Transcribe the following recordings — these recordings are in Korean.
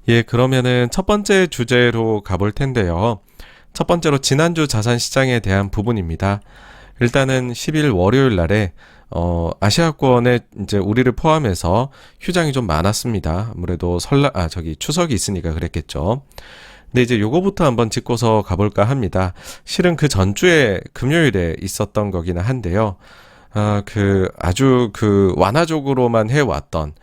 예, 그러면은 첫 번째 주제로 가볼 텐데요. 첫 번째로 지난주 자산 시장에 대한 부분입니다. 일단은 10일 월요일 날에 아시아권에 이제 우리를 포함해서 휴장이 좀 많았습니다. 아무래도 추석이 있으니까 그랬겠죠. 근데 이제 요거부터 한번 짚고서 가볼까 합니다. 실은 그 전주에 금요일에 있었던 거기는 한데요. 아주 완화적으로만 해왔던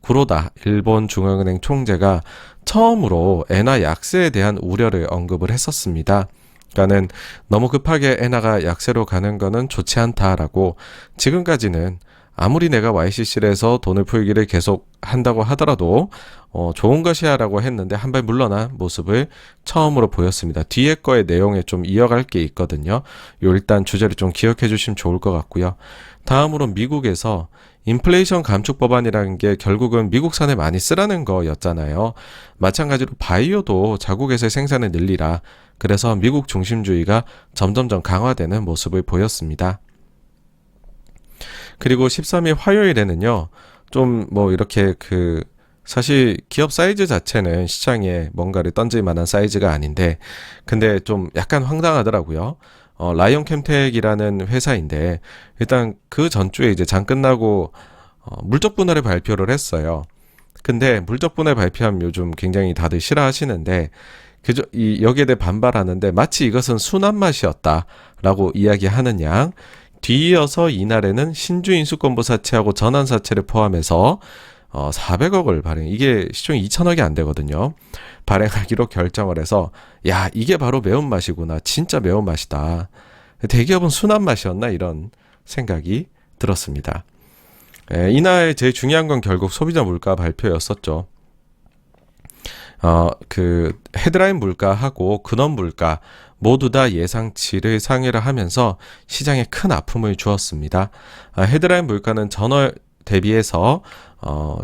구로다 일본 중앙은행 총재가 처음으로 엔화 약세에 대한 우려를 언급을 했었습니다. 그러니까는 너무 급하게 엔화가 약세로 가는 거는 좋지 않다라고, 지금까지는 아무리 내가 YCC에서 돈을 풀기를 계속 한다고 하더라도 좋은 것이야라고 했는데 한 발 물러난 모습을 처음으로 보였습니다. 뒤에 거의 내용에 좀 이어갈 게 있거든요. 요 일단 주제를 좀 기억해 주시면 좋을 것 같고요. 다음으로 미국에서 인플레이션 감축 법안이라는 게 결국은 미국산을 많이 쓰라는 거였잖아요. 마찬가지로 바이오도 자국에서의 생산을 늘리라. 그래서 미국 중심주의가 점점점 강화되는 모습을 보였습니다. 그리고 13일 화요일에는요, 좀 뭐 이렇게 사실 기업 사이즈 자체는 시장에 뭔가를 던질 만한 사이즈가 아닌데, 근데 좀 약간 황당하더라고요. 라이온 캠텍이라는 회사인데, 일단 그 전주에 이제 장 끝나고 물적 분할을 발표를 했어요. 근데 물적 분할 발표하면 요즘 굉장히 다들 싫어하시는데, 여기에 대해 반발하는데, 마치 이것은 순한 맛이었다라고 이야기하는 양, 뒤이어서 이날에는 신주 인수권부 사채하고 전환 사채를 포함해서 400억을 발행, 이게 시총이 2천억이 안 되거든요. 발행하기로 결정을 해서, 야, 이게 바로 매운맛이구나. 진짜 매운맛이다. 대기업은 순한 맛이었나? 이런 생각이 들었습니다. 이날 제일 중요한 건 결국 소비자 물가 발표였었죠. 헤드라인 물가하고 근원 물가 모두 다 예상치를 상회를 하면서 시장에 큰 아픔을 주었습니다. 헤드라인 물가는 전월 대비해서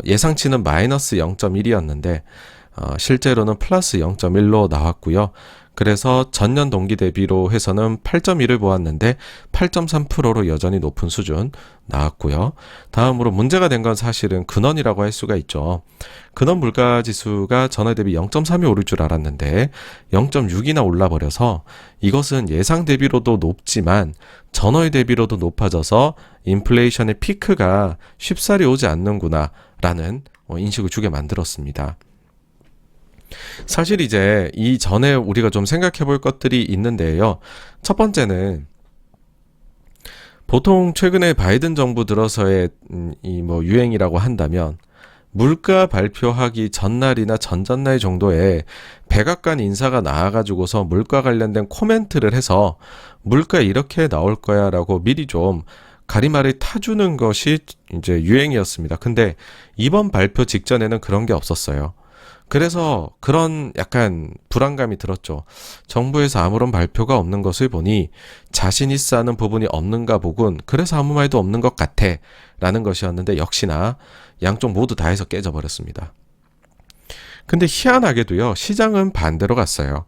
예상치는 마이너스 0.1이었는데 실제로는 플러스 0.1로 나왔고요. 그래서 전년 동기 대비로 해서는 8.1을 보았는데 8.3%로 여전히 높은 수준 나왔고요. 다음으로 문제가 된 건 사실은 근원이라고 할 수가 있죠. 근원 물가 지수가 전월 대비 0.3이 오를 줄 알았는데 0.6이나 올라버려서, 이것은 예상 대비로도 높지만 전월 대비로도 높아져서 인플레이션의 피크가 쉽사리 오지 않는구나 라는 인식을 주게 만들었습니다. 사실 이제 이전에 우리가 좀 생각해 볼 것들이 있는데요. 첫 번째는 보통 최근에 바이든 정부 들어서의 이 유행이라고 한다면, 물가 발표하기 전날이나 전전날 정도에 백악관 인사가 나와가지고서 물가 관련된 코멘트를 해서 물가 이렇게 나올 거야 라고 미리 좀 가리마를 타주는 것이 이제 유행이었습니다. 근데 이번 발표 직전에는 그런 게 없었어요. 그래서 그런 약간 불안감이 들었죠. 정부에서 아무런 발표가 없는 것을 보니 자신 있어 하는 부분이 없는가 보군. 그래서 아무 말도 없는 것 같아. 라는 것이었는데, 역시나 양쪽 모두 다 해서 깨져버렸습니다. 근데 희한하게도요, 시장은 반대로 갔어요.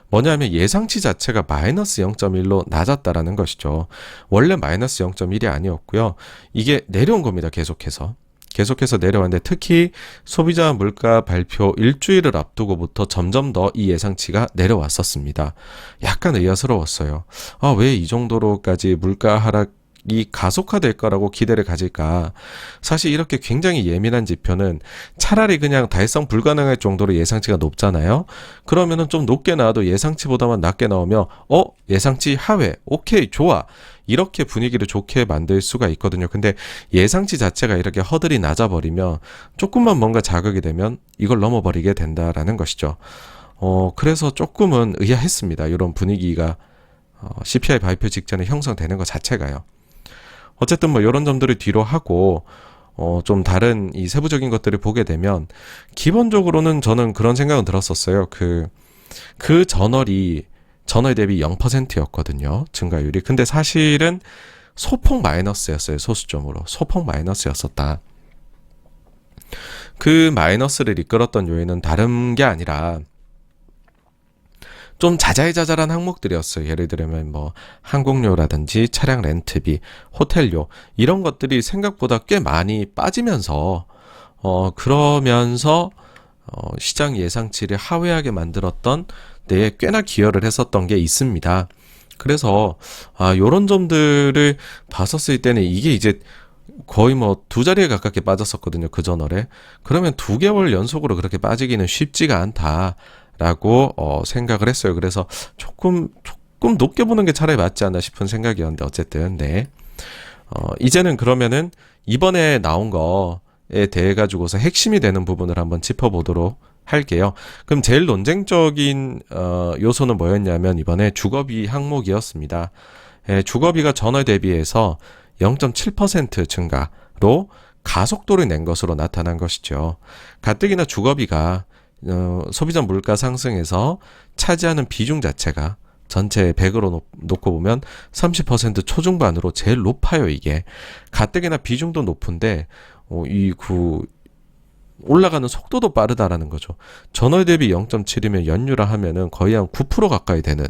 뭐냐면 예상치 자체가 마이너스 0.1로 낮았다라는 것이죠. 원래 마이너스 0.1이 아니었고요. 이게 내려온 겁니다. 계속해서 내려왔는데, 특히 소비자 물가 발표 일주일을 앞두고부터 점점 더 이 예상치가 내려왔었습니다. 약간 의아스러웠어요. 왜 이 정도로까지 물가 하락이 가속화될 거라고 기대를 가질까? 사실 이렇게 굉장히 예민한 지표는 차라리 그냥 달성 불가능할 정도로 예상치가 높잖아요. 그러면은 좀 높게 나와도 예상치보다만 낮게 나오면 예상치 하회, 오케이, 좋아, 이렇게 분위기를 좋게 만들 수가 있거든요. 근데 예상치 자체가 이렇게 허들이 낮아버리면, 조금만 뭔가 자극이 되면 이걸 넘어버리게 된다라는 것이죠. 그래서 조금은 의아했습니다. 이런 분위기가 CPI 발표 직전에 형성되는 것 자체가요. 어쨌든 이런 점들을 뒤로 하고 좀 다른 이 세부적인 것들을 보게 되면, 기본적으로는 저는 그런 생각은 들었었어요. 전월 대비 0%였거든요. 증가율이. 근데 사실은 소폭 마이너스였어요. 소수점으로. 소폭 마이너스였었다. 그 마이너스를 이끌었던 요인은 다른 게 아니라 좀 자잘자잘한 항목들이었어요. 예를 들면 항공료라든지 차량 렌트비, 호텔료, 이런 것들이 생각보다 꽤 많이 빠지면서 그러면서 시장 예상치를 하회하게 만들었던 데에 꽤나 기여를 했었던 게 있습니다. 그래서 요런 점들을 봤었을 때는 이게 이제 거의 뭐 두 자리에 가깝게 빠졌었거든요. 그 전월에. 그러면 2개월 연속으로 그렇게 빠지기는 쉽지가 않다라고 생각을 했어요. 그래서 조금 높게 보는 게 차라리 맞지 않나 싶은 생각이었는데 어쨌든 네. 이제는 그러면은 이번에 나온 거에 대해 가지고서 핵심이 되는 부분을 한번 짚어보도록 할게요. 그럼 제일 논쟁적인 요소는 뭐였냐면 이번에 주거비 항목이었습니다. 주거비가 전월 대비해서 0.7% 증가로 가속도를 낸 것으로 나타난 것이죠. 가뜩이나 주거비가 소비자 물가 상승에서 차지하는 비중 자체가 전체 100으로 놓고 보면 30% 초중반으로 제일 높아요, 이게. 가뜩이나 비중도 높은데, 올라가는 속도도 빠르다라는 거죠. 전월 대비 0.7이면 연유라 하면은 거의 한 9% 가까이 되는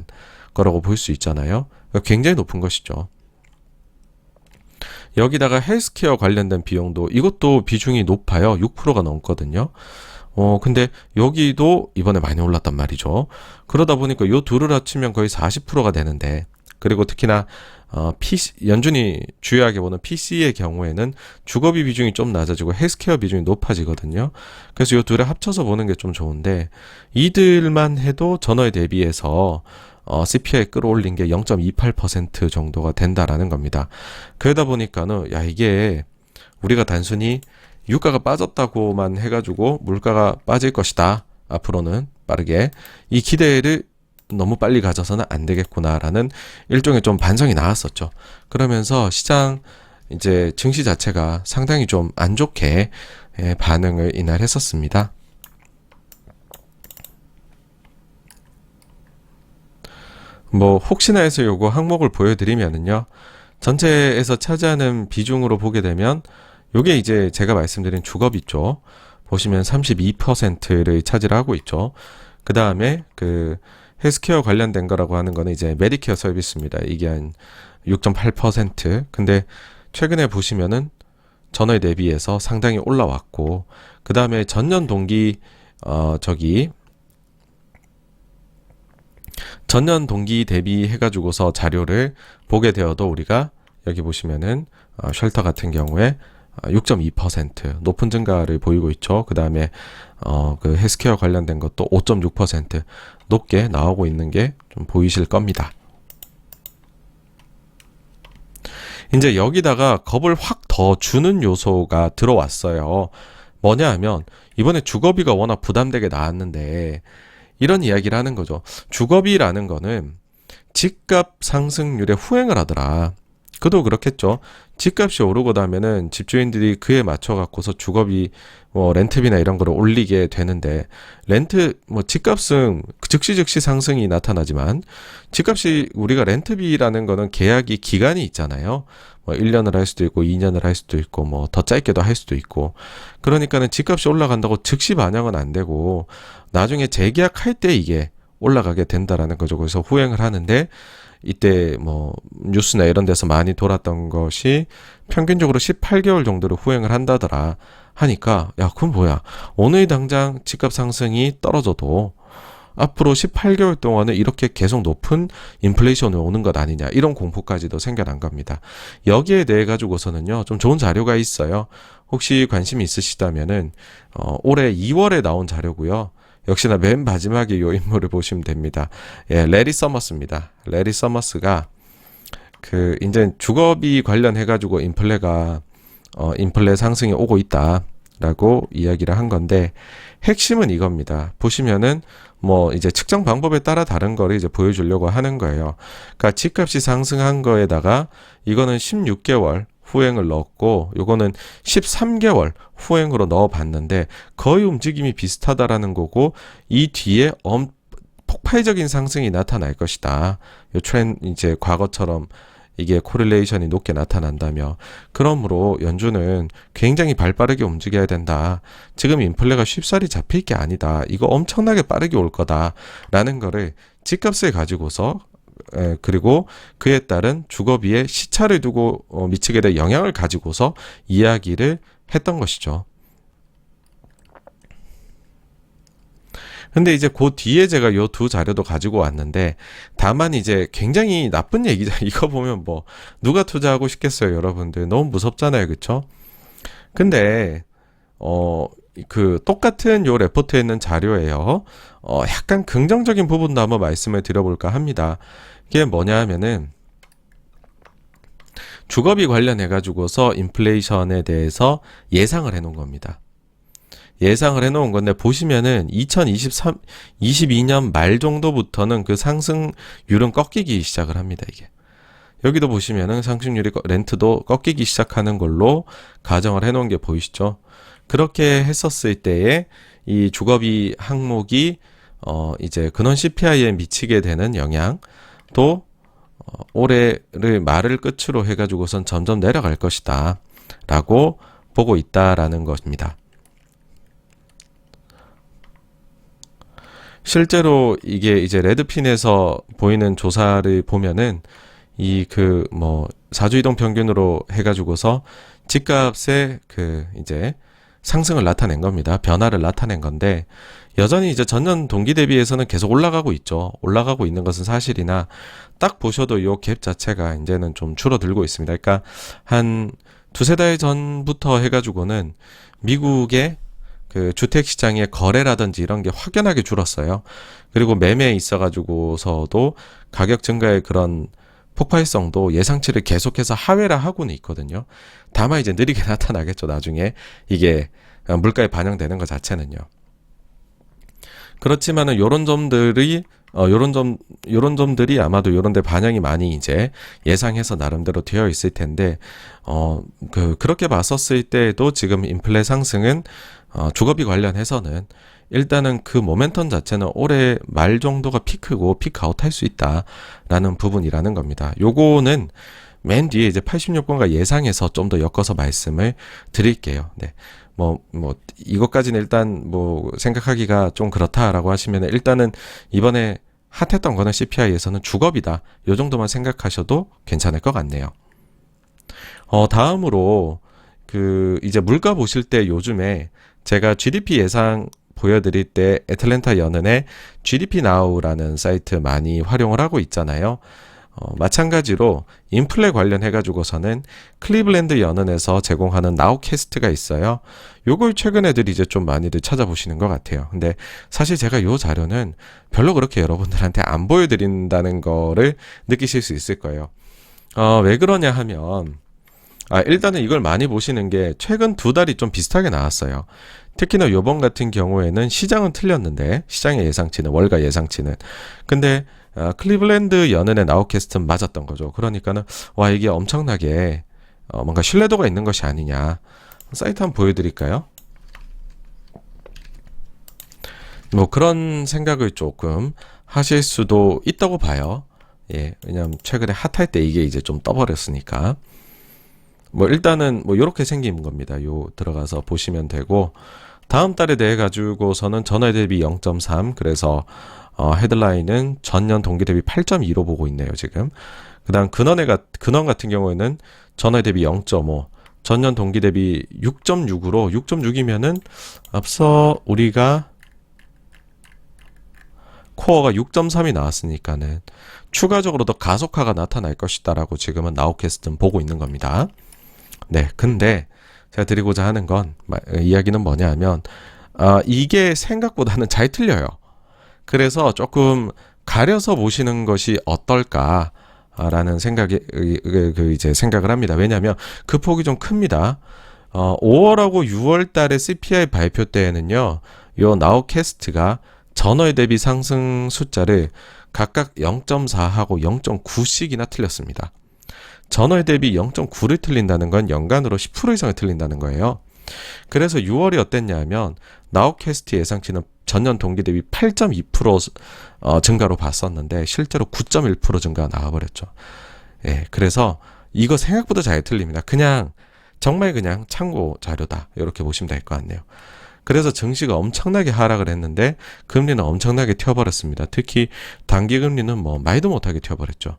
거라고 볼 수 있잖아요. 굉장히 높은 것이죠. 여기다가 헬스케어 관련된 비용도 이것도 비중이 높아요. 6%가 넘거든요. 근데 여기도 이번에 많이 올랐단 말이죠. 그러다 보니까 요 둘을 합치면 거의 40%가 되는데, 그리고 특히나 연준이 주요하게 보는 PC의 경우에는 주거비 비중이 좀 낮아지고 헬스케어 비중이 높아지거든요. 그래서 요 둘을 합쳐서 보는 게 좀 좋은데, 이들만 해도 전월에 대비해서 CPI 끌어올린 게 0.28% 정도가 된다라는 겁니다. 그러다 보니까는 이게 우리가 단순히 유가가 빠졌다고만 해가지고 물가가 빠질 것이다. 앞으로는 빠르게 이 기대를 너무 빨리 가져서는 안 되겠구나라는 일종의 좀 반성이 나왔었죠. 그러면서 시장 이제 증시 자체가 상당히 좀 안 좋게 반응을 이날 했었습니다. 뭐 혹시나 해서 요거 항목을 보여드리면은요, 전체에서 차지하는 비중으로 보게 되면 요게 이제 제가 말씀드린 주거비 쪽 보시면 32%를 차지를 하고 있죠. 그 다음에 그 헬스케어 관련된 거라고 하는 거는 이제 메디케어 서비스입니다. 이게 한 6.8%. 근데 최근에 보시면은 전월 대비해서 상당히 올라왔고, 그 다음에 전년 동기 전년 동기 대비해가지고서 자료를 보게 되어도 우리가 여기 보시면은 쉘터 같은 경우에 6.2% 높은 증가를 보이고 있죠. 그 다음에 그 헬스케어 관련된 것도 5.6% 높게 나오고 있는 게 좀 보이실 겁니다. 이제 여기다가 겁을 확 더 주는 요소가 들어왔어요. 뭐냐 하면 이번에 주거비가 워낙 부담되게 나왔는데 이런 이야기를 하는 거죠. 주거비라는 거는 집값 상승률에 후행을 하더라. 그도 그렇겠죠. 집값이 오르고 나면은 집주인들이 그에 맞춰 갖고서 주거비 뭐 렌트비나 이런 거를 올리게 되는데, 집값은 즉시 상승이 나타나지만 집값이 우리가 렌트비라는 거는 계약이 기간이 있잖아요. 뭐 1년을 할 수도 있고 2년을 할 수도 있고 뭐 더 짧게도 할 수도 있고, 그러니까는 집값이 올라간다고 즉시 반영은 안 되고 나중에 재계약할 때 이게 올라가게 된다라는 거죠. 그래서 후행을 하는데, 이때 뭐 뉴스나 이런 데서 많이 돌았던 것이 평균적으로 18개월 정도를 후행을 한다더라 하니까, 그럼 뭐야, 오늘 당장 집값 상승이 떨어져도 앞으로 18개월 동안은 이렇게 계속 높은 인플레이션이 오는 것 아니냐, 이런 공포까지도 생겨난 겁니다. 여기에 대해 가지고서는요 좀 좋은 자료가 있어요. 혹시 관심이 있으시다면은 올해 2월에 나온 자료고요. 역시나 맨 마지막에 이 인물을 보시면 됩니다. 레리 서머스입니다. 레리 서머스가 이제 주거비 관련해가지고 인플레 상승이 오고 있다라고 이야기를 한 건데, 핵심은 이겁니다. 보시면은 뭐 이제 측정 방법에 따라 다른 거를 이제 보여주려고 하는 거예요. 그러니까 집값이 상승한 거에다가 이거는 16개월 후행을 넣었고 요거는 13개월 후행으로 넣어봤는데 거의 움직임이 비슷하다라는 거고, 이 뒤에 폭발적인 상승이 나타날 것이다. 요 이제 과거처럼 이게 코릴레이션이 높게 나타난다며, 그러므로 연준은 굉장히 발빠르게 움직여야 된다. 지금 인플레가 쉽사리 잡힐 게 아니다. 이거 엄청나게 빠르게 올 거다라는 거를 집값을 가지고서, 그리고 그에 따른 주거비의 시차를 두고 미치게 될 영향을 가지고서 이야기를 했던 것이죠. 근데 이제 그 뒤에 제가 요 두 자료도 가지고 왔는데, 다만 이제 굉장히 나쁜 얘기죠. 이거 보면 뭐 누가 투자하고 싶겠어요, 여러분들. 너무 무섭잖아요, 그쵸? 근데 그 똑같은 요 레포트에 있는 자료예요. 약간 긍정적인 부분도 한번 말씀을 드려볼까 합니다. 이게 뭐냐 하면은 주거비 관련해 가지고서 인플레이션에 대해서 예상을 해 놓은 겁니다. 예상을 해 놓은 건데, 보시면은 22년 말 정도부터는 그 상승률은 꺾이기 시작을 합니다, 이게. 여기도 보시면은 상승률이 렌트도 꺾이기 시작하는 걸로 가정을 해 놓은 게 보이시죠? 그렇게 했었을 때에 이 주거비 항목이 이제 근원 CPI에 미치게 되는 영향도 올해를 말을 끝으로 해가지고선 점점 내려갈 것이다 라고 보고 있다라는 것입니다. 실제로 이게 이제 레드핀에서 보이는 조사를 보면은 이 그 뭐 사주이동 평균으로 해가지고서 집값의 그 이제 상승을 나타낸 겁니다. 변화를 나타낸 건데, 여전히 이제 전년 동기 대비해서는 계속 올라가고 있죠. 올라가고 있는 것은 사실이나, 딱 보셔도 이 갭 자체가 이제는 좀 줄어들고 있습니다. 그러니까 한 두세 달 전부터 해가지고는 미국의 그 주택 시장의 거래라든지 이런 게 확연하게 줄었어요. 그리고 매매에 있어가지고서도 가격 증가의 그런 폭발성도 예상치를 계속해서 하회를 하고는 있거든요. 다만 이제 느리게 나타나겠죠, 나중에. 이게 물가에 반영되는 것 자체는요. 그렇지만은 요런 점들이 요런 점들이 아마도 요런 데 반영이 많이 이제 예상해서 나름대로 되어 있을 텐데, 그렇게 봤었을 때도 지금 인플레 상승은 주거비 관련해서는 일단은 그 모멘텀 자체는 올해 말 정도가 피크고 피크아웃 할 수 있다라는 부분이라는 겁니다. 요거는 맨 뒤에 이제 86번가 예상해서 좀 더 엮어서 말씀을 드릴게요. 네. 이것까지는 일단 생각하기가 좀 그렇다라고 하시면, 일단은 이번에 핫했던 거는 CPI에서는 주거비다. 요 정도만 생각하셔도 괜찮을 것 같네요. 다음으로 이제 물가 보실 때 요즘에 제가 GDP 예상 보여드릴 때 애틀랜타 연은의 GDP Now라는 사이트 많이 활용을 하고 있잖아요. 마찬가지로 인플레 관련해가지고서는 클리블랜드 연은에서 제공하는 나우캐스트가 있어요. 요걸 최근 애들이 이제 좀 많이들 찾아보시는 것 같아요. 근데 사실 제가 요 자료는 별로 그렇게 여러분들한테 안 보여드린다는 거를 느끼실 수 있을 거예요. 왜 그러냐 하면, 일단은 이걸 많이 보시는 게 최근 두 달이 좀 비슷하게 나왔어요. 특히나 요번 같은 경우에는 시장은 틀렸는데, 시장의 예상치는, 월가 예상치는. 근데 클리블랜드 연은의 나우캐스트는 맞았던 거죠. 그러니까는 이게 엄청나게 뭔가 신뢰도가 있는 것이 아니냐. 사이트 한번 보여드릴까요? 그런 생각을 조금 하실 수도 있다고 봐요. 예, 왜냐면 최근에 핫할 때 이게 이제 좀 떠버렸으니까. 일단은 요렇게 생긴 겁니다. 요 들어가서 보시면 되고, 다음 달에 대해 가지고서는 전월 대비 0.3, 그래서 헤드라인은 전년 동기 대비 8.2로 보고 있네요, 지금. 그다음 근원 같은 경우에는 전월 대비 0.5, 전년 동기 대비 6.6으로, 6.6이면은 앞서 우리가 코어가 6.3이 나왔으니까는 추가적으로 더 가속화가 나타날 것이다라고 지금은 나우캐스트는 보고 있는 겁니다. 네, 근데 제가 드리고자 하는 이야기는 뭐냐 하면, 이게 생각보다는 잘 틀려요. 그래서 조금 가려서 보시는 것이 어떨까라는 이제 생각을 합니다. 왜냐하면 그 폭이 좀 큽니다. 5월하고 6월 달에 CPI 발표 때에는요, 요 나우캐스트가 전월 대비 상승 숫자를 각각 0.4하고 0.9씩이나 틀렸습니다. 전월 대비 0.9를 틀린다는 건 연간으로 10% 이상을 틀린다는 거예요. 그래서 6월이 어땠냐면 나우캐스트 예상치는 전년 동기 대비 8.2% 증가로 봤었는데 실제로 9.1% 증가가 나와버렸죠. 예, 그래서 이거 생각보다 잘 틀립니다. 정말 그냥 참고 자료다, 이렇게 보시면 될 것 같네요. 그래서 증시가 엄청나게 하락을 했는데 금리는 엄청나게 튀어버렸습니다. 특히 단기 금리는 말도 못하게 튀어버렸죠.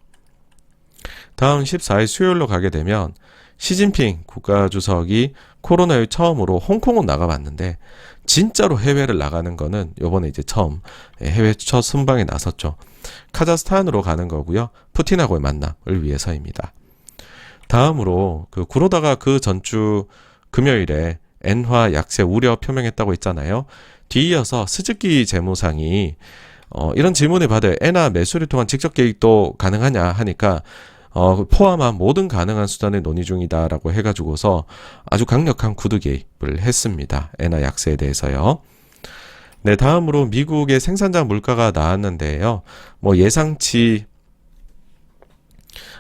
다음 14일 수요일로 가게 되면 시진핑 국가주석이 코로나 이후 처음으로 홍콩을 나가봤는데 진짜로 해외를 나가는 거는 요번에 이제 처음 해외 첫 순방에 나섰죠. 카자흐스탄으로 가는 거고요. 푸틴하고의 만남을 위해서입니다. 다음으로 구로다가 그 전주 금요일에 엔화 약세 우려 표명했다고 했잖아요. 뒤이어서 스즈키 재무상이 이런 질문을 받아요. 엔화 매수를 통한 직접 개입도 가능하냐 하니까 포함한 모든 가능한 수단을 논의 중이다라고 해가지고서 아주 강력한 구두 개입을 했습니다. 엔화 약세에 대해서요. 네, 다음으로 미국의 생산자 물가가 나왔는데요. 뭐 예상치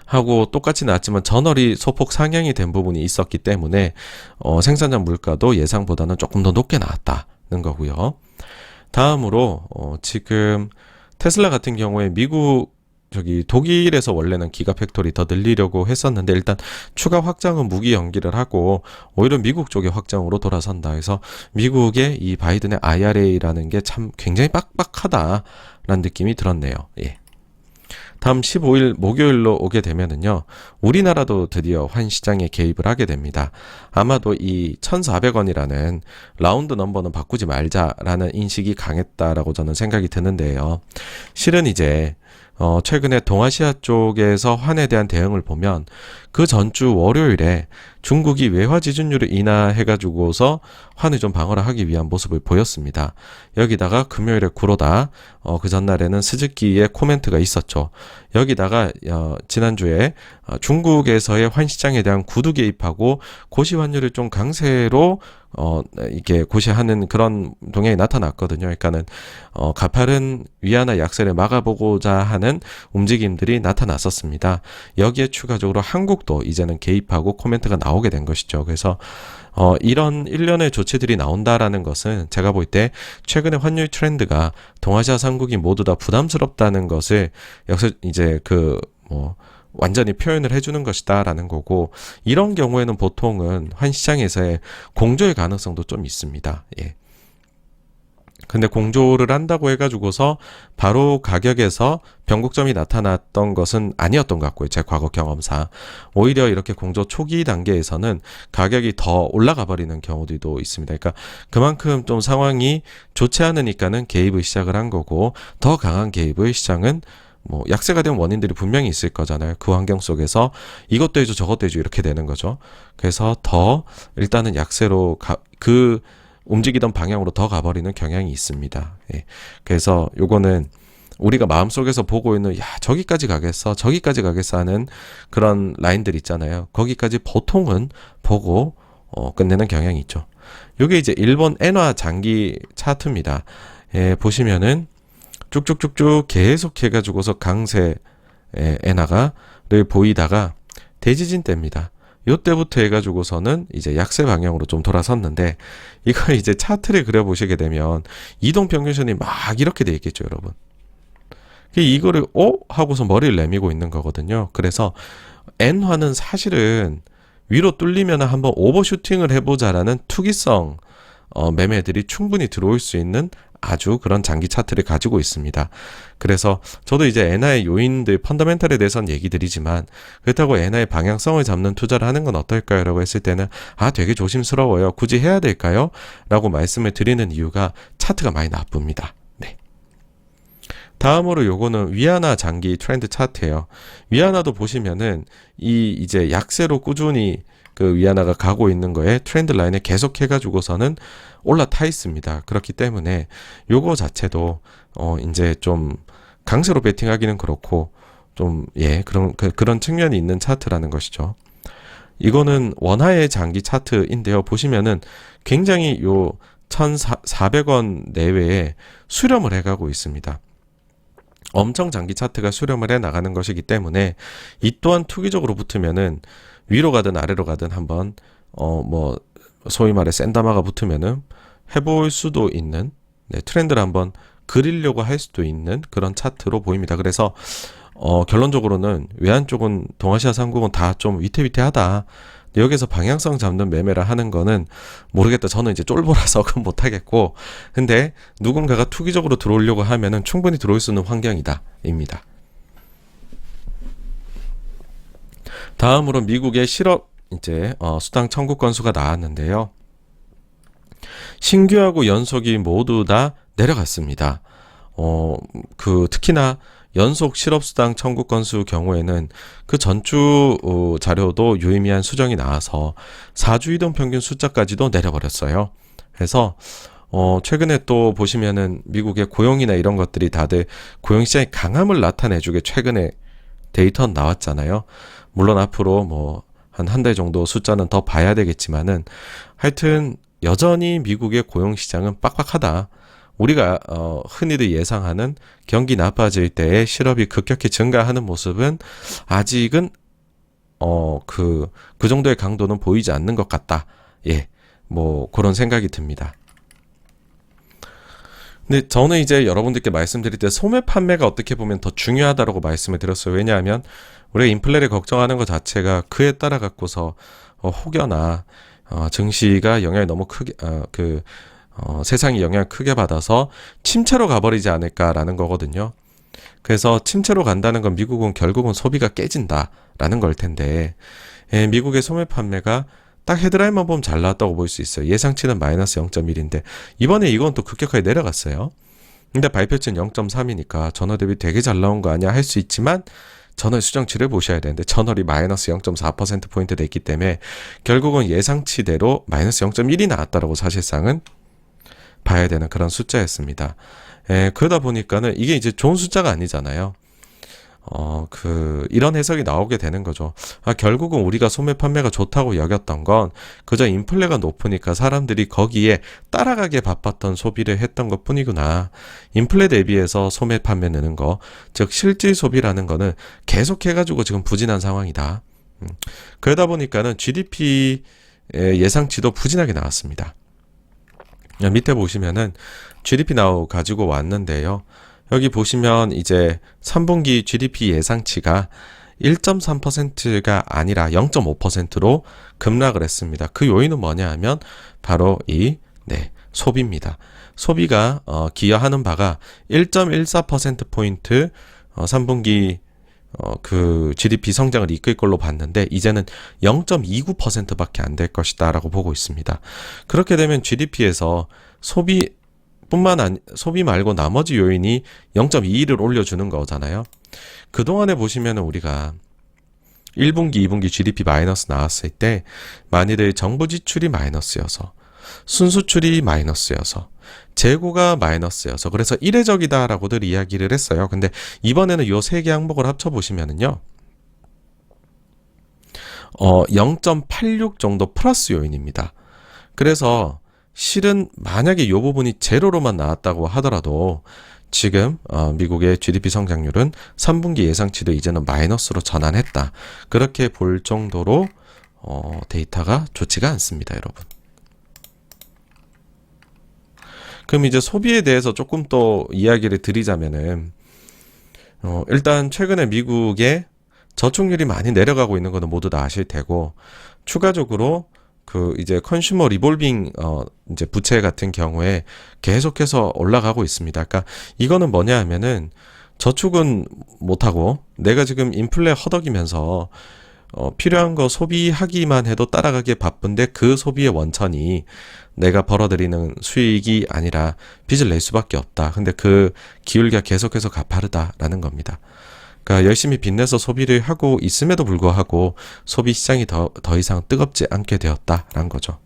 하고 똑같이 나왔지만 전월이 소폭 상향이 된 부분이 있었기 때문에 생산자 물가도 예상보다는 조금 더 높게 나왔다는 거고요. 다음으로 지금 테슬라 같은 경우에 미국 독일에서 원래는 기가 팩토리 더 늘리려고 했었는데 일단 추가 확장은 무기 연기를 하고 오히려 미국 쪽의 확장으로 돌아선다 해서 미국의 이 바이든의 IRA라는 게 참 굉장히 빡빡하다라는 느낌이 들었네요. 예. 다음 15일 목요일로 오게 되면은요, 우리나라도 드디어 환시장에 개입을 하게 됩니다. 아마도 이 1,400원이라는 라운드 넘버는 바꾸지 말자라는 인식이 강했다라고 저는 생각이 드는데요. 실은 이제 최근에 동아시아 쪽에서 환에 대한 대응을 보면 그 전주 월요일에 중국이 외화 지준율을 인하해가지고서 환을 좀 방어하기 위한 모습을 보였습니다. 여기다가 금요일에 구로다, 그 전날에는 스즈키의 코멘트가 있었죠. 여기다가 지난주에 중국에서의 환시장에 대한 구두 개입하고 고시 환율을 좀 강세로 이렇게 고시하는 그런 동향이 나타났거든요. 그러니까는 가파른 위안화 약세를 막아보고자 하는 움직임들이 나타났었습니다. 여기에 추가적으로 한국도 이제는 개입하고 코멘트가 나오게 된 것이죠. 그래서 이런 일련의 조치들이 나온다라는 것은 제가 볼 때 최근의 환율 트렌드가 동아시아 상국이 모두 다 부담스럽다는 것을 여기서 이제 완전히 표현을 해주는 것이다라는 거고, 이런 경우에는 보통은 환시장에서의 공조의 가능성도 좀 있습니다. 예. 근데 공조를 한다고 해가지고서 바로 가격에서 변곡점이 나타났던 것은 아니었던 것 같고요. 제 과거 경험상. 오히려 이렇게 공조 초기 단계에서는 가격이 더 올라가 버리는 경우들도 있습니다. 그러니까 그만큼 좀 상황이 좋지 않으니까는 개입을 시작을 한 거고, 더 강한 개입을 시장은 약세가 된 원인들이 분명히 있을 거잖아요. 그 환경 속에서 이것도 해줘 저것도 해줘 이렇게 되는 거죠. 그래서 더 일단은 약세로 움직이던 방향으로 더 가버리는 경향이 있습니다. 예. 그래서 요거는 우리가 마음속에서 보고 있는 저기까지 가겠어 하는 그런 라인들 있잖아요. 거기까지 보통은 보고 끝내는 경향이 있죠. 요게 이제 일본 엔화 장기 차트입니다. 예, 보시면은 쭉쭉쭉쭉 계속 해가지고서 강세 엔화가를 보이다가 대지진 때입니다. 요때부터 해가지고서는 이제 약세 방향으로 좀 돌아섰는데, 이걸 이제 차트를 그려보시게 되면 이동평균선이 막 이렇게 돼 있겠죠, 여러분. 이거를 하고서 머리를 내밀고 있는 거거든요. 그래서 엔화는 사실은 위로 뚫리면 한번 오버슈팅을 해보자라는 투기성 매매들이 충분히 들어올 수 있는 아주 그런 장기 차트를 가지고 있습니다. 그래서 저도 이제 엔화의 요인들, 펀더멘탈에 대해서는 얘기 드리지만, 그렇다고 엔화의 방향성을 잡는 투자를 하는 건 어떨까요? 라고 했을 때는 되게 조심스러워요. 굳이 해야 될까요? 라고 말씀을 드리는 이유가 차트가 많이 나쁩니다. 네. 다음으로 요거는 위안화 장기 트렌드 차트예요. 위안화도 보시면은 이제 약세로 꾸준히 그 위안화가 가고 있는 거에 트렌드 라인에 계속 해가지고서는 올라타 있습니다. 그렇기 때문에 요거 자체도 이제 좀 강세로 베팅하기는 그렇고 좀 그런 측면이 있는 차트라는 것이죠. 이거는 원화의 장기 차트인데요. 보시면은 굉장히 요 1,400원 내외에 수렴을 해가고 있습니다. 엄청 장기 차트가 수렴을 해 나가는 것이기 때문에 이 또한 투기적으로 붙으면은 위로 가든 아래로 가든 한번 소위 말해 샌다마가 붙으면은 해볼 수도 있는 트렌드를 한번 그리려고 할 수도 있는 그런 차트로 보입니다. 그래서 결론적으로는 외환 쪽은 동아시아 상국은 다 좀 위태위태하다. 여기서 방향성 잡는 매매를 하는 거는 모르겠다. 저는 이제 쫄보라서 그건 못하겠고, 근데 누군가가 투기적으로 들어오려고 하면은 충분히 들어올 수 있는 환경이다 입니다. 다음으로 미국의 실업 이제 수당 청구 건수가 나왔는데요. 신규하고 연속이 모두 다 내려갔습니다. 특히나 연속 실업수당 청구 건수 경우에는 그 전주 자료도 유의미한 수정이 나와서 4주 이동 평균 숫자까지도 내려버렸어요. 그래서 최근에 또 보시면은 미국의 고용이나 이런 것들이 다들 고용시장의 강함을 나타내주게 최근에 데이터 나왔잖아요. 물론 앞으로 뭐 한 달 정도 숫자는 더 봐야 되겠지만은 하여튼 여전히 미국의 고용시장은 빡빡하다. 우리가 흔히들 예상하는 경기 나빠질 때에 실업이 급격히 증가하는 모습은 아직은 그 정도의 강도는 보이지 않는 것 같다. 예, 뭐 그런 생각이 듭니다. 근데 저는 이제 여러분들께 말씀드릴 때 소매 판매가 어떻게 보면 더 중요하다라고 말씀을 드렸어요. 왜냐하면 우리가 인플레를 걱정하는 것 자체가 그에 따라 갖고서 혹여나 증시가 영향을 너무 크게 세상이 영향을 크게 받아서 침체로 가버리지 않을까라는 거거든요. 그래서 침체로 간다는 건 미국은 결국은 소비가 깨진다라는 걸 텐데, 미국의 소매 판매가 딱 헤드라인만 보면 잘 나왔다고 볼 수 있어요. 예상치는 마이너스 0.1인데 이번에 이건 또 급격하게 내려갔어요. 근데 발표치는 0.3이니까 전월 대비 되게 잘 나온 거 아니야 할 수 있지만 전월 수정치를 보셔야 되는데 전월이 마이너스 0.4%포인트 됐기 때문에 결국은 예상치대로 마이너스 0.1이 나왔다라고 사실상은 봐야 되는 그런 숫자였습니다. 그러다 보니까는 이게 이제 좋은 숫자가 아니잖아요. 이런 해석이 나오게 되는 거죠. 결국은 우리가 소매 판매가 좋다고 여겼던 건 그저 인플레가 높으니까 사람들이 거기에 따라가게 바빴던 소비를 했던 것 뿐이구나. 인플레 대비해서 소매 판매 느는 거, 즉 실질 소비라는 거는 계속해가지고 지금 부진한 상황이다. 그러다 보니까는 GDP 예상치도 부진하게 나왔습니다. 밑에 보시면은 GDP 가지고 왔는데요. 여기 보시면 이제 3분기 GDP 예상치가 1.3%가 아니라 0.5%로 급락을 했습니다. 그 요인은 뭐냐 하면 바로 소비입니다. 소비가 기여하는 바가 1.14%포인트 3분기 그 GDP 성장을 이끌 걸로 봤는데 이제는 0.29%밖에 안 될 것이다 라고 보고 있습니다. 그렇게 되면 GDP에서 소비 말고 나머지 요인이 0.21을 올려주는 거잖아요. 그동안에 보시면 우리가 1분기, 2분기 GDP 마이너스 나왔을 때 많이들 정부 지출이 마이너스여서 순수출이 마이너스여서 재고가 마이너스여서 그래서 이례적이다라고들 이야기를 했어요. 근데 이번에는 요 세 개 항목을 합쳐보시면은요. 0.86 정도 플러스 요인입니다. 그래서 실은 만약에 이 부분이 제로로만 나왔다고 하더라도 지금 미국의 GDP 성장률은 3분기 예상치도 이제는 마이너스로 전환했다. 그렇게 볼 정도로 데이터가 좋지가 않습니다, 여러분. 그럼 이제 소비에 대해서 조금 더 이야기를 드리자면은 일단 최근에 미국의 저축률이 많이 내려가고 있는 거는 모두 다 아실 테고 추가적으로 이제 컨슈머 리볼빙 이제 부채 같은 경우에 계속해서 올라가고 있습니다. 그러니까 이거는 뭐냐 하면은 저축은 못 하고 내가 지금 인플레 허덕이면서 필요한 거 소비하기만 해도 따라가기에 바쁜데 그 소비의 원천이 내가 벌어들이는 수익이 아니라 빚을 낼 수밖에 없다. 근데 그 기울기가 계속해서 가파르다라는 겁니다. 그러니까 열심히 빚내서 소비를 하고 있음에도 불구하고 소비 시장이 더 이상 뜨겁지 않게 되었다라는 거죠.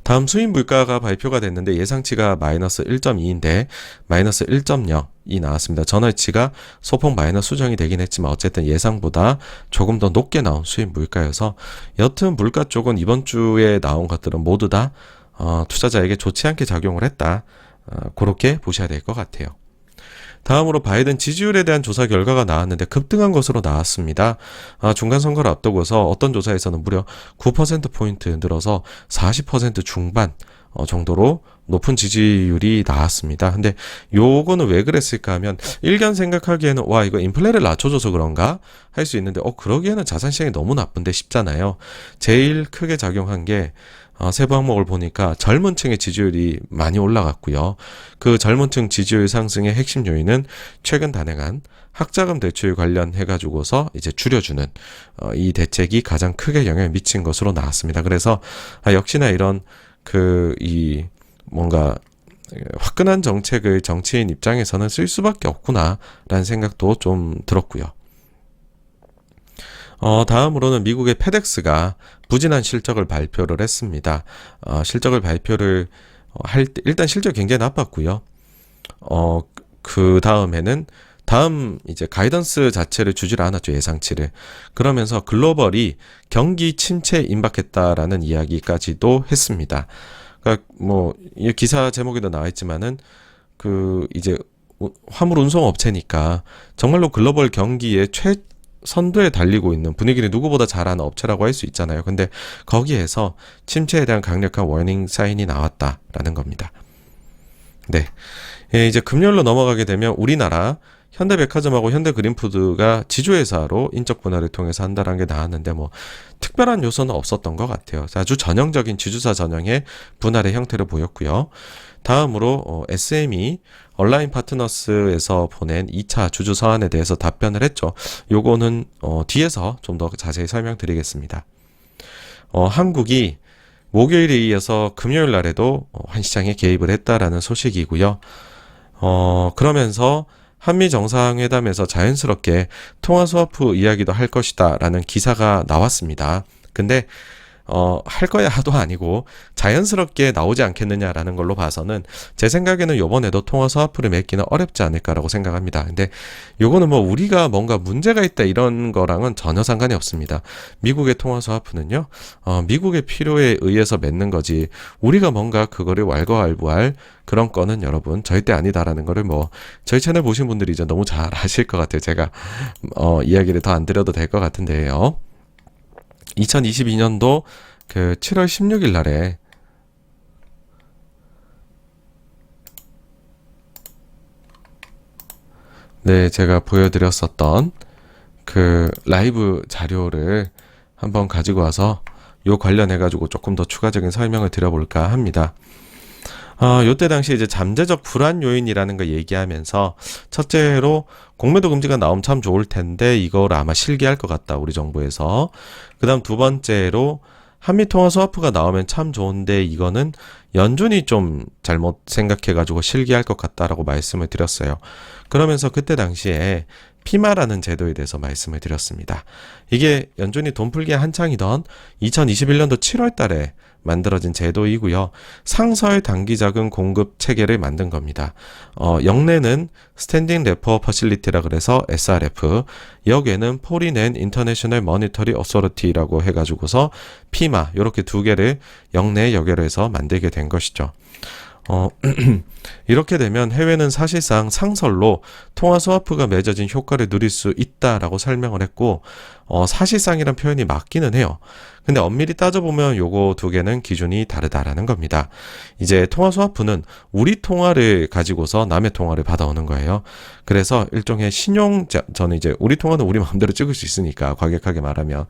다음 수입 물가가 발표가 됐는데 예상치가 마이너스 1.2인데 마이너스 1.0이 나왔습니다. 전월치가 소폭 마이너스 수정이 되긴 했지만 어쨌든 예상보다 조금 더 높게 나온 수입 물가여서 여튼 물가 쪽은 이번 주에 나온 것들은 모두 다 투자자에게 좋지 않게 작용을 했다. 그렇게 보셔야 될 것 같아요. 다음으로 바이든 지지율에 대한 조사 결과가 나왔는데 급등한 것으로 나왔습니다. 중간 선거를 앞두고서 어떤 조사에서는 무려 9%포인트 늘어서 40% 중반 정도로 높은 지지율이 나왔습니다. 근데 요거는 왜 그랬을까 하면 일견 생각하기에는 와 이거 인플레를 낮춰줘서 그런가 할 수 있는데 그러기에는 자산시장이 너무 나쁜데 싶잖아요. 제일 크게 작용한 게 세부 항목을 보니까 젊은 층의 지지율이 많이 올라갔고요. 그 젊은 층 지지율 상승의 핵심 요인은 최근 단행한 학자금 대출 관련해가지고서 이제 줄여주는 이 대책이 가장 크게 영향을 미친 것으로 나왔습니다. 그래서 역시나 이런 이 뭔가 화끈한 정책을 정치인 입장에서는 쓸 수밖에 없구나라는 생각도 좀 들었고요. 다음으로는 미국의 페덱스가 부진한 실적을 발표를 했습니다. 실적을 발표를 할 때 일단 실적이 굉장히 나빴고요. 그 다음에는 이제 가이던스 자체를 주질 않았죠, 예상치를. 그러면서 글로벌이 경기 침체에 임박했다라는 이야기까지도 했습니다. 그러니까 이 기사 제목에도 나와 있지만은 이제 화물 운송 업체니까 정말로 글로벌 경기에 선두에 달리고 있는, 분위기를 누구보다 잘하는 업체라고 할 수 있잖아요. 근데 거기에서 침체에 대한 강력한 워닝 사인이 나왔다라는 겁니다. 네. 이제 금요일로 넘어가게 되면 우리나라 현대백화점하고 현대그린푸드가 지주회사로 인적 분할을 통해서 한다는 게 나왔는데 특별한 요소는 없었던 것 같아요. 아주 전형적인 지주사 전형의 분할의 형태를 보였고요. 다음으로 SME 온라인 파트너스에서 보낸 2차 주주 서한에 대해서 답변을 했죠. 요거는 뒤에서 좀 더 자세히 설명드리겠습니다. 한국이 목요일에 이어서 금요일 날에도 한시장에 개입을 했다라는 소식이고요. 그러면서 한미 정상회담에서 자연스럽게 통화 스와프 이야기도 할 것이다 라는 기사가 나왔습니다. 근데 할 거야도 아니고 자연스럽게 나오지 않겠느냐라는 걸로 봐서는 제 생각에는 요번에도 통화 스와프를 맺기는 어렵지 않을까라고 생각합니다. 근데 요거는 우리가 뭔가 문제가 있다 이런 거랑은 전혀 상관이 없습니다. 미국의 통화 스와프는요, 미국의 필요에 의해서 맺는 거지 우리가 뭔가 그거를 왈가왈부할 그런 건은 여러분 절대 아니다라는 거를 저희 채널 보신 분들이 이제 너무 잘 아실 것 같아요. 제가 이야기를 더 안 드려도 될 것 같은데요. 2022년도 7월 16일 날에 제가 보여드렸었던 라이브 자료를 한번 가지고 와서 요 관련해가지고 조금 더 추가적인 설명을 드려볼까 합니다. 요때 당시 이제 잠재적 불안 요인이라는 거 얘기하면서 첫째로 공매도 금지가 나오면 참 좋을 텐데 이걸 아마 실기할 것 같다, 우리 정부에서. 그 다음 두 번째로 한미통화 스와프가 나오면 참 좋은데 이거는 연준이 좀 잘못 생각해가지고 실기할 것 같다라고 말씀을 드렸어요. 그러면서 그때 당시에 피마라는 제도에 대해서 말씀을 드렸습니다. 이게 연준이 돈 풀기에 한창이던 2021년도 7월 달에 만들어진 제도이고요. 상설 단기자금 공급 체계를 만든 겁니다. 영내는 스탠딩 레퍼 퍼실리티라 그래서 SRF, 여기에는 포린 앤 인터내셔널 머니터리 어소리티라고 해가지고서 피마, 요렇게 두 개를 영내에 연결해서 만들게 된 것이죠. 이렇게 되면 해외는 사실상 상설로 통화 스와프가 맺어진 효과를 누릴 수 있다라고 설명을 했고, 사실상이란 표현이 맞기는 해요. 근데 엄밀히 따져보면 요거 두 개는 기준이 다르다라는 겁니다. 이제 통화 스와프는 우리 통화를 가지고서 남의 통화를 받아오는 거예요. 그래서 일종의 저는 이제 우리 통화는 우리 마음대로 찍을 수 있으니까, 과격하게 말하면.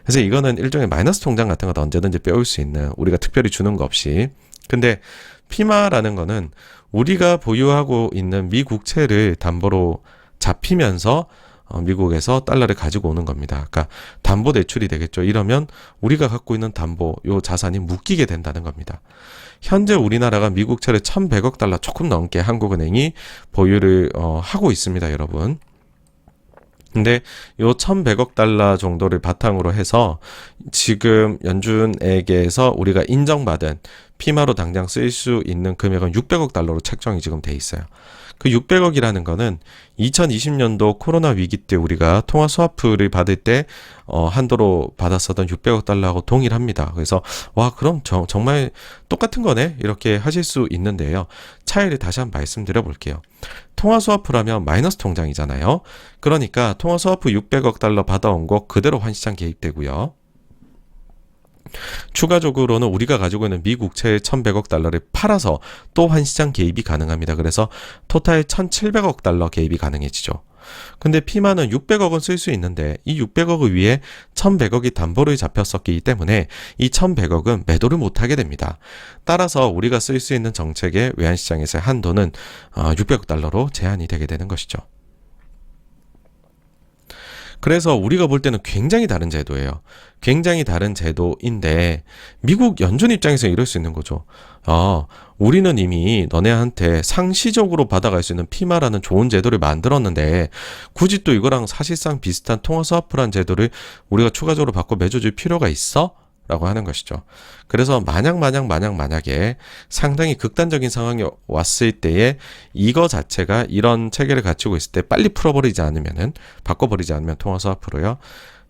그래서 이거는 일종의 마이너스 통장 같은 거 언제든지 빼올 수 있는, 우리가 특별히 주는 거 없이. 근데 피마라는 거는 우리가 보유하고 있는 미 국채를 담보로 잡히면서 미국에서 달러를 가지고 오는 겁니다. 그러니까 담보 대출이 되겠죠. 이러면 우리가 갖고 있는 담보, 요 자산이 묶이게 된다는 겁니다. 현재 우리나라가 미국채를 1,100억 달러 조금 넘게 한국은행이 보유를 하고 있습니다, 여러분. 근데 요 1,100억 달러 정도를 바탕으로 해서 지금 연준에게서 우리가 인정받은 피마로 당장 쓸 수 있는 금액은 600억 달러로 책정이 지금 돼 있어요. 그 600억이라는 거는 2020년도 코로나 위기 때 우리가 통화 스와프를 받을 때 한도로 받았었던 600억 달러하고 동일합니다. 그래서 그럼 정말 똑같은 거네? 이렇게 하실 수 있는데요. 차이를 다시 한번 말씀드려 볼게요. 통화 스와프라면 마이너스 통장이잖아요. 그러니까 통화 스와프 600억 달러 받아온 거 그대로 환시장 개입되고요. 추가적으로는 우리가 가지고 있는 미국채 1,100억 달러를 팔아서 또 환시장 개입이 가능합니다. 그래서 토탈 1,700억 달러 개입이 가능해지죠. 근데 피마는 600억은 쓸 수 있는데 이 600억 위에 1100억이 담보로 잡혔었기 때문에 이 1100억은 매도를 못하게 됩니다. 따라서 우리가 쓸 수 있는 정책의 외환시장에서의 한도는 600억 달러로 제한이 되게 되는 것이죠. 그래서 우리가 볼 때는 굉장히 다른 제도예요. 굉장히 다른 제도인데 미국 연준 입장에서 이럴 수 있는 거죠. 우리는 이미 너네한테 상시적으로 받아갈 수 있는 피마라는 좋은 제도를 만들었는데 굳이 또 이거랑 사실상 비슷한 통화 스와프라는 제도를 우리가 추가적으로 바꿔 맺어줄 필요가 있어? 라고 하는 것이죠. 그래서 만약에 상당히 극단적인 상황이 왔을 때에 이거 자체가 이런 체계를 갖추고 있을 때 빨리 풀어버리지 않으면은, 바꿔버리지 않으면 통화 스와프로요,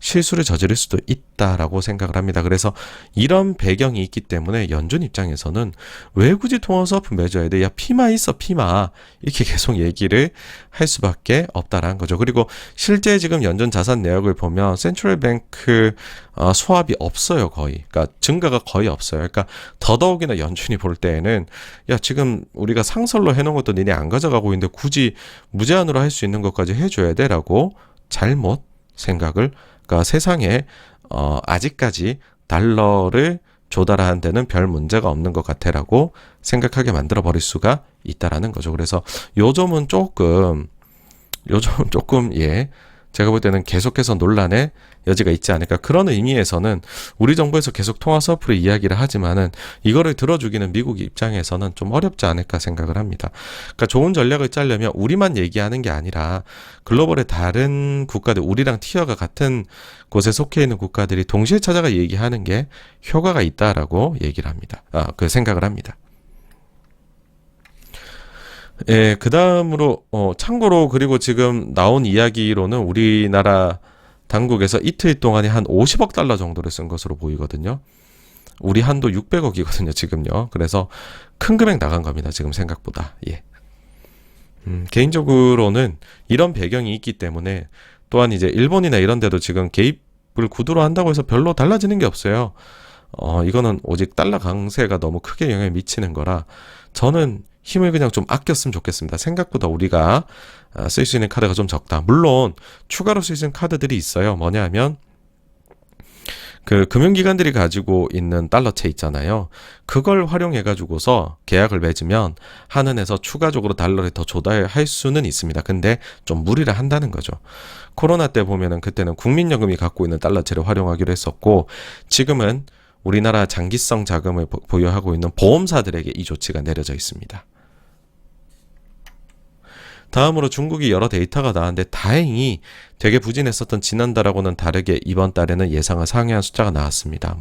실수를 저지를 수도 있다라고 생각을 합니다. 그래서 이런 배경이 있기 때문에 연준 입장에서는 왜 굳이 통화 스와프 맺어야 돼? 야, 피마 있어, 피마. 이렇게 계속 얘기를 할 수밖에 없다라는 거죠. 그리고 실제 지금 연준 자산 내역을 보면 센트럴뱅크 스왑이 없어요, 거의. 그러니까 증가가 거의 없어요. 그러니까 더더욱이나 연준이 볼 때에는 야, 지금 우리가 상설로 해놓은 것도 니네 안 가져가고 있는데 굳이 무제한으로 할 수 있는 것까지 해줘야 돼라고 잘못 생각을, 그러니까 세상에 아직까지 달러를 조달하는 데는 별 문제가 없는 것 같아라고 생각하게 만들어 버릴 수가 있다라는 거죠. 그래서 요 점은 조금 제가 볼 때는 계속해서 논란의 여지가 있지 않을까. 그런 의미에서는 우리 정부에서 계속 통화 스와프를 이야기를 하지만은 이거를 들어주기는 미국 입장에서는 좀 어렵지 않을까 생각을 합니다. 그러니까 좋은 전략을 짜려면 우리만 얘기하는 게 아니라 글로벌의 다른 국가들, 우리랑 티어가 같은 곳에 속해 있는 국가들이 동시에 찾아가 얘기하는 게 효과가 있다라고 얘기를 합니다. 그 생각을 합니다. 예, 그 다음으로, 참고로, 그리고 지금 나온 이야기로는 우리나라 당국에서 이틀 동안에 한 50억 달러 정도를 쓴 것으로 보이거든요. 우리 한도 600억이거든요, 지금요. 그래서 큰 금액 나간 겁니다, 지금 생각보다. 예. 개인적으로는 이런 배경이 있기 때문에 또한 이제 일본이나 이런 데도 지금 개입을 구두로 한다고 해서 별로 달라지는 게 없어요. 이거는 오직 달러 강세가 너무 크게 영향을 미치는 거라 저는 힘을 그냥 좀 아꼈으면 좋겠습니다. 생각보다 우리가 쓸 수 있는 카드가 좀 적다. 물론 추가로 쓸 수 있는 카드들이 있어요. 뭐냐 하면 그 금융기관들이 가지고 있는 달러채 있잖아요. 그걸 활용해가지고서 계약을 맺으면 한은에서 추가적으로 달러를 더 조달할 수는 있습니다. 근데 좀 무리를 한다는 거죠. 코로나 때 보면은 그때는 국민연금이 갖고 있는 달러채를 활용하기로 했었고 지금은 우리나라 장기성 자금을 보유하고 있는 보험사들에게 이 조치가 내려져 있습니다. 다음으로 중국이 여러 데이터가 나왔는데 다행히 되게 부진했었던 지난달하고는 다르게 이번 달에는 예상을 상회한 숫자가 나왔습니다.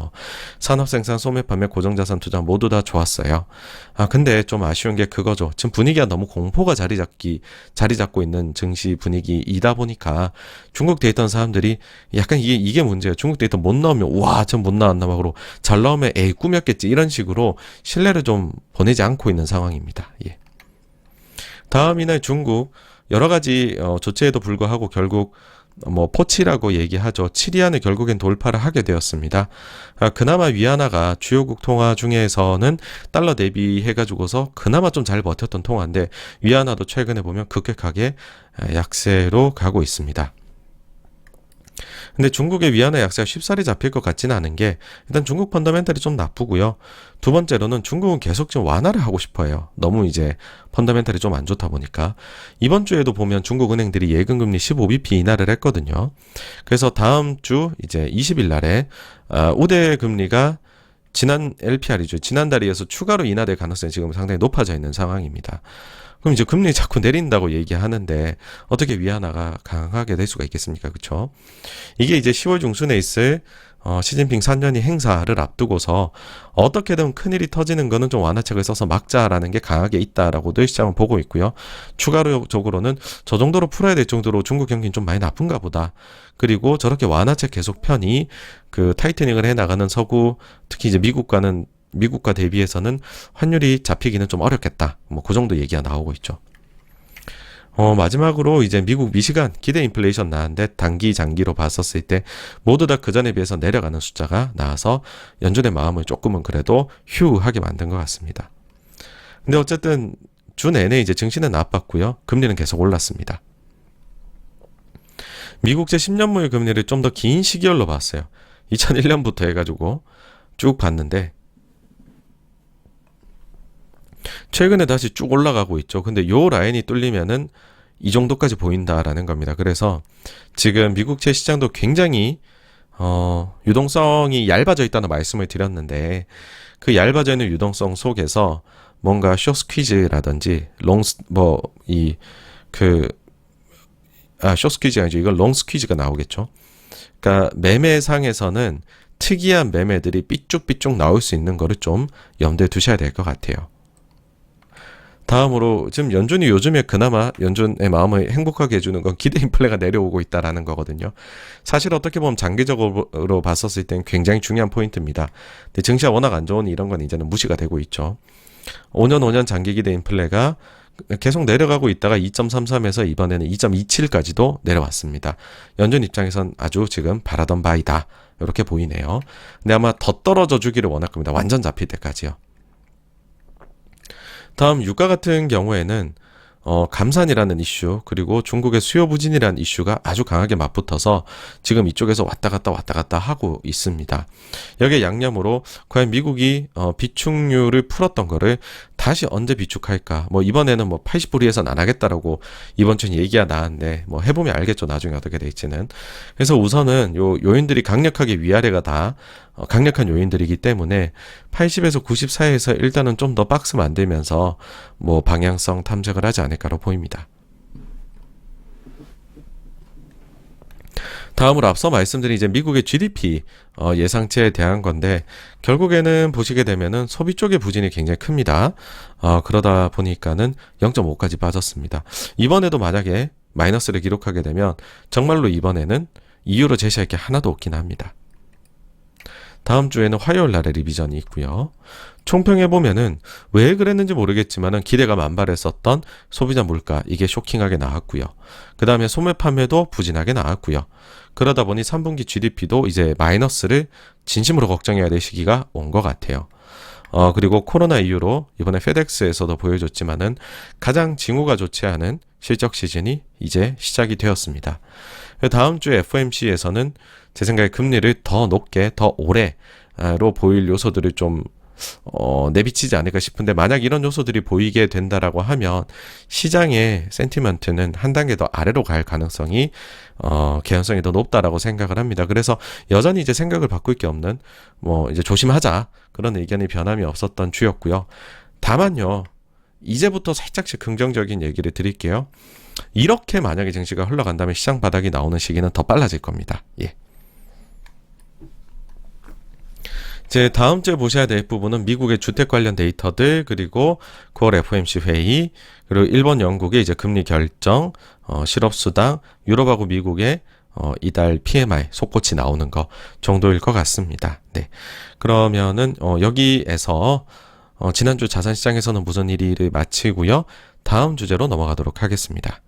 산업생산, 소매, 판매, 고정자산 투자 모두 다 좋았어요. 근데 좀 아쉬운 게 그거죠. 지금 분위기가 너무 공포가 자리 잡고 있는 증시 분위기이다 보니까 중국 데이터는 사람들이 약간 이게 문제예요. 중국 데이터 못 나오면 와, 전 못 나왔나 막으로 잘 나오면 에이 꾸몄겠지 이런 식으로 신뢰를 좀 보내지 않고 있는 상황입니다. 예. 다음 이날 중국 여러 가지 조치에도 불구하고 결국 포치라고 얘기하죠. 7위안을 결국엔 돌파를 하게 되었습니다. 그나마 위안화가 주요국 통화 중에서는 달러 대비해가지고서 그나마 좀 잘 버텼던 통화인데 위안화도 최근에 보면 급격하게 약세로 가고 있습니다. 근데 중국의 위안화 약세가 쉽사리 잡힐 것 같지는 않은 게 일단 중국 펀더멘탈이 좀 나쁘고요. 두 번째로는 중국은 계속 좀 완화를 하고 싶어요. 너무 이제 펀더멘탈이 좀 안 좋다 보니까. 이번 주에도 보면 중국 은행들이 예금금리 15bp 인하를 했거든요. 그래서 다음 주 이제 20일 날에 우대 금리가 지난 LPR이죠. 지난달에 이어서 추가로 인하될 가능성이 지금 상당히 높아져 있는 상황입니다. 그럼 이제 금리 자꾸 내린다고 얘기하는데 어떻게 위안화가 강하게 될 수가 있겠습니까? 그렇죠? 이게 이제 10월 중순에 있을 시진핑 4년이 행사를 앞두고서 어떻게든 큰일이 터지는 거는 좀 완화책을 써서 막자라는 게 강하게 있다라고들 시장은 보고 있고요. 추가적으로는 저 정도로 풀어야 될 정도로 중국 경기는 좀 많이 나쁜가 보다. 그리고 저렇게 완화책 계속 편히 그 타이트닝을 해나가는 서구, 특히 이제 미국과 대비해서는 환율이 잡히기는 좀 어렵겠다. 그 정도 얘기가 나오고 있죠. 마지막으로 이제 미국 미시간 기대 인플레이션 나왔는데 단기 장기로 봤었을 때 모두 다 그전에 비해서 내려가는 숫자가 나와서 연준의 마음을 조금은 그래도 휴하게 만든 것 같습니다. 근데 어쨌든 주 내내 이제 증시는 나빴고요. 금리는 계속 올랐습니다. 미국제 10년물 금리를 좀 더 긴 시기열로 봤어요. 2001년부터 해가지고 쭉 봤는데 최근에 다시 쭉 올라가고 있죠. 근데 요 라인이 뚫리면은 이 정도까지 보인다라는 겁니다. 그래서 지금 미국채 시장도 굉장히 유동성이 얇아져 있다는 말씀을 드렸는데 그 얇아져 있는 유동성 속에서 뭔가 숏 스퀴즈라든지 숏 스퀴즈가 아니죠. 이건 롱 스퀴즈가 나오겠죠. 그러니까 매매상에서는 특이한 매매들이 삐쭉삐쭉 나올 수 있는 거를 좀 염두에 두셔야 될 것 같아요. 다음으로 지금 연준이 요즘에 그나마 연준의 마음을 행복하게 해주는 건 기대 인플레가 내려오고 있다라는 거거든요. 사실 어떻게 보면 장기적으로 봤었을 땐 굉장히 중요한 포인트입니다. 근데 증시가 워낙 안 좋으니 이런 건 이제는 무시가 되고 있죠. 5년 장기 기대 인플레가 계속 내려가고 있다가 2.33에서 이번에는 2.27까지도 내려왔습니다. 연준 입장에선 아주 지금 바라던 바이다. 이렇게 보이네요. 근데 아마 더 떨어져 주기를 원할 겁니다. 완전 잡힐 때까지요. 다음 유가 같은 경우에는 감산이라는 이슈 그리고 중국의 수요 부진이라는 이슈가 아주 강하게 맞붙어서 지금 이쪽에서 왔다 갔다 하고 있습니다. 여기에 양념으로 과연 미국이 비축률을 풀었던 거를 다시 언제 비축할까? 뭐 이번에는 뭐 80불 이해서는 안 하겠다라고 이번 주에 얘기가 나왔는데 뭐 해보면 알겠죠. 나중에 어떻게 될지는. 그래서 우선은 요 요인들이 강력하게 위아래가 다 강력한 요인들이기 때문에 80에서 90 사이에서 일단은 좀 더 박스 만들면서 뭐 방향성 탐색을 하지 않을까로 보입니다. 다음으로 앞서 말씀드린 이제 미국의 GDP 예상치에 대한 건데 결국에는 보시게 되면은 소비 쪽의 부진이 굉장히 큽니다. 그러다 보니까는 0.5까지 빠졌습니다. 이번에도 만약에 마이너스를 기록하게 되면 정말로 이번에는 이유로 제시할 게 하나도 없긴 합니다. 다음 주에는 화요일 날에 리비전이 있고요. 총평해보면은 왜 그랬는지 모르겠지만은 기대가 만발했었던 소비자 물가 이게 쇼킹하게 나왔고요. 그 다음에 소매 판매도 부진하게 나왔고요. 그러다 보니 3분기 GDP도 이제 마이너스를 진심으로 걱정해야 될 시기가 온 것 같아요. 그리고 코로나 이후로 이번에 페덱스에서도 보여줬지만은 가장 징후가 좋지 않은 실적 시즌이 이제 시작이 되었습니다. 다음 주 FOMC에서는 제 생각에 금리를 더 높게 더 오래로 보일 요소들을 좀 내비치지 않을까 싶은데 만약 이런 요소들이 보이게 된다라고 하면 시장의 센티먼트는 한 단계 더 아래로 갈 가능성이 개연성이 더 높다라고 생각을 합니다. 그래서 여전히 이제 생각을 바꿀 게 없는 뭐 이제 조심하자 그런 의견이 변함이 없었던 주였고요. 다만요 이제부터 살짝씩 긍정적인 얘기를 드릴게요. 이렇게 만약에 증시가 흘러간다면 시장 바닥이 나오는 시기는 더 빨라질 겁니다. 예. 제 다음 주에 보셔야 될 부분은 미국의 주택 관련 데이터들 그리고 9월 FOMC 회의 그리고 일본 영국의 이제 금리 결정 실업수당 유럽하고 미국의 이달 PMI 속고치 나오는 거 정도일 것 같습니다. 네. 그러면은 여기에서 지난주 자산시장에서는 무슨 일이를 마치고요. 다음 주제로 넘어가도록 하겠습니다.